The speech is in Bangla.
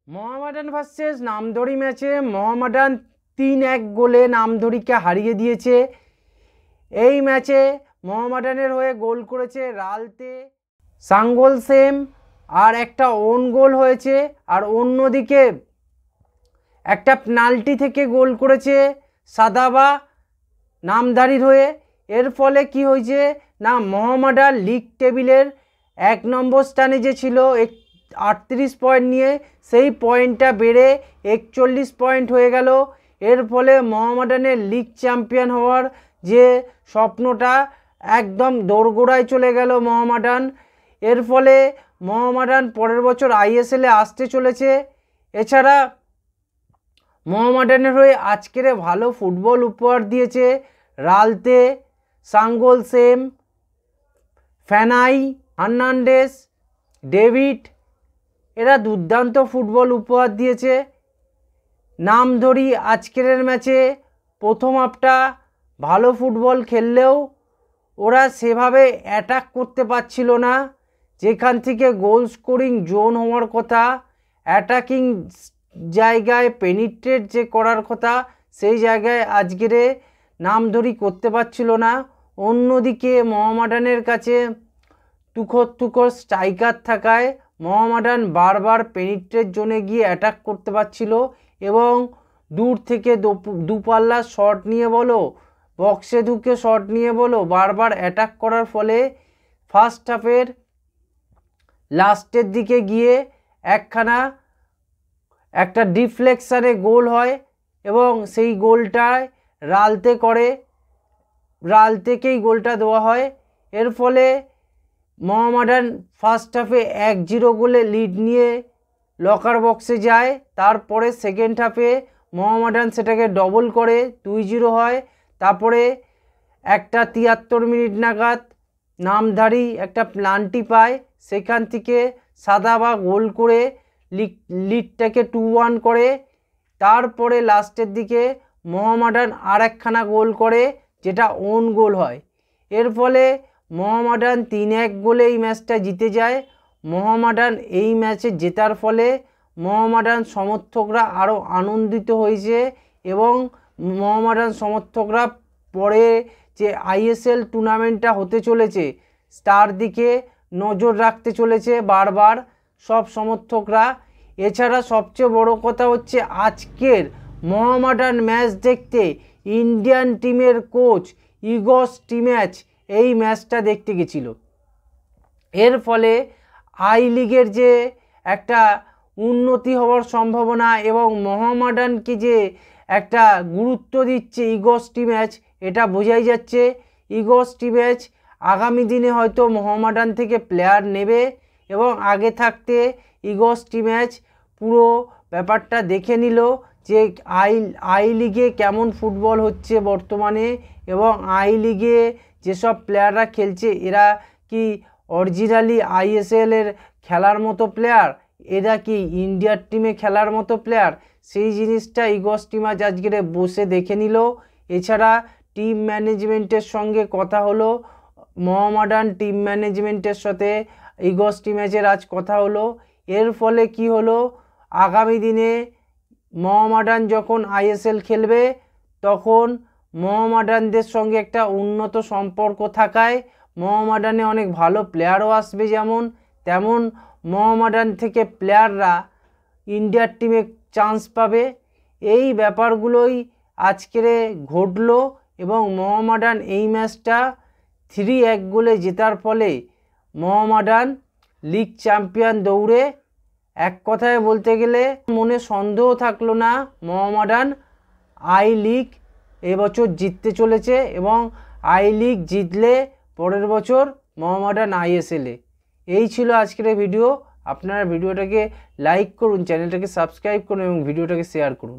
মোহামেডান ভার্সেস নামধরি ম্যাচে মোহামেডান 3-1 গোলে নামধরিকে হারিয়ে দিয়েছে। এই ম্যাচে মোহামেডানের হয়ে গোল করেছে রালতে, সাঙ্গল সেম, আর একটা ওন গোল হয়েছে। আর অন্যদিকে একটা পেনাল্টি থেকে গোল করেছে সাদাবা নামধারীর হয়ে। এর ফলে কি হয়েছে না, মোহামেডান লিগ টেবিলের 1 নম্বর স্থানে যে ছিল 38 পয়েন্ট নিয়ে, সেই পয়েন্টটা বেড়ে 41 পয়েন্ট হয়ে গেল। এর ফলে মোহামেডানের লিগ চ্যাম্পিয়ন হওয়ার যে স্বপ্নটা একদম দোরগোড়ায় চলে গেল মোহামেডান। এর ফলে মোহামেডান পরের বছর আইএসএলে আসতে চলেছে। এছাড়া মোহামেডানের হয়ে আজকের ভালো ফুটবল উপহার দিয়েছে রালতে, সাঙ্গল সেম, ফ্যানাই, হার্নান্ডেস, ডেভিড। এরা দুর্দান্ত ফুটবল উপহার দিয়েছে। নামধরি আজকের ম্যাচে প্রথম হাফটা ভালো ফুটবল খেললেও ওরা সেভাবে অ্যাটাক করতে পারছিল না। যেখান থেকে গোল স্কোরিং জোন হওয়ার কথা, অ্যাটাকিং জায়গায় পেনিট্রেট যে করার কথা, সেই জায়গায় আজকের নামধরি করতে পারছিল না। অন্যদিকে মোহামেডানের কাছে তুখর স্ট্রাইকার থাকায় মোহামেডান বারবার পেনিট্রেট জোনে গিয়ে অ্যাটাক করতে পারছিল এবং দূর থেকে দুপাল্লা শট নিয়ে বলো, বক্সে ঢুকে শট নিয়ে বলো, বারবার অ্যাটাক করার ফলে ফার্স্ট হাফের লাস্টের দিকে গিয়ে একটা ডিফ্লেকশানে গোল হয় এবং সেই গোলটায় রালতেকেই গোলটা দেওয়া হয়। এর ফলে মোহামেডান ফার্স্ট হাফে 1-0 গোলে লিড নিয়ে লকার বক্সে যায়। তারপরে সেকেন্ড হাফে মোহামেডান সেটাকে ডবল করে 2-0 হয়। তারপরে একটা 73 মিনিট নাগাদ নামধারী একটা পেনাল্টি পায়, সেখান থেকে সাদাবা গোল করে লিডটাকে 2-1 করে। তারপরে লাস্টের দিকে মোহামেডান আর একখানা গোল করে, যেটা ওন গোল হয়। এর ফলে মোহামেডান 3-1 গোলে এই ম্যাচটা জিতে যায়। মোহামেডান এই ম্যাচে জেতার ফলে মোহামেডান সমর্থকরা আরও আনন্দিত হয়েছে এবং মোহামেডান সমর্থকরা পরে যে আইএসএল টুর্নামেন্টটা হতে চলেছে তার দিকে নজর রাখতে চলেছে বারবার সব সমর্থকরা। এছাড়া সবচেয়ে বড় কথা হচ্ছে, আজকের মোহামেডান ম্যাচ দেখতে ইন্ডিয়ান টিমের কোচ ইগর স্টিম্যাচ এই ম্যাচটা দেখতে গেছিল। এর ফলে আই লিগের যে একটা উন্নতি হওয়ার সম্ভাবনা এবং মোহামেডানকে যে একটা গুরুত্ব দিচ্ছে ইগর স্টিম্যাচ, এটা বোঝাই যাচ্ছে। ইগর স্টিম্যাচ আগামী দিনে হয়তো মোহামেডান থেকে প্লেয়ার নেবে এবং আগে থাকতে ইগর স্টিম্যাচ পুরো ব্যাপারটা দেখে নিল যে আই লিগে কেমন ফুটবল হচ্ছে বর্তমানে এবং আই লিগে যেসব প্লেয়াররা খেলছে এরা কি অরিজিনালি আইএসএলের খেলার মতো প্লেয়ার, এরা কি ইন্ডিয়ার টিমে খেলার মতো প্লেয়ার, সেই জিনিসটা ইগর স্টিম্যাচ আজকের বসে দেখে নিল। এছাড়া টিম ম্যানেজমেন্টের সঙ্গে কথা হলো, মোহামেডান টিম ম্যানেজমেন্টের সাথে ইগর স্টিম্যাচের আজ কথা হলো। এর ফলে কি হলো, আগামী দিনে মোহামেডান যখন আইএসএল খেলবে তখন মোহামেডানদের সঙ্গে একটা উন্নত সম্পর্ক থাকায় মোহামেডানে অনেক ভালো প্লেয়ারও আসবে, তেমন মোহামেডান থেকে প্লেয়াররা ইন্ডিয়ার টিমে চান্স পাবে। এই ব্যাপারগুলোই আজকের ঘটলো এবং মোহামেডান এই ম্যাচটা 3-1 গোলে জেতার ফলে মোহামেডান লিগ চ্যাম্পিয়ন দৌড়ে। এক কথায় বলতে গেলে মনে সন্দেহ থাকলো না, মোহামেডান আই লিগ এবছর জিততে চলেছে এবং আই লিগ জিতলে পরের বছর মোহামেডান আইএসএলে। এই ছিল আজকের ভিডিও। আপনারা ভিডিওটাকে লাইক করুন, চ্যানেলটাকে সাবস্ক্রাইব করুন এবং ভিডিওটাকে শেয়ার করুন।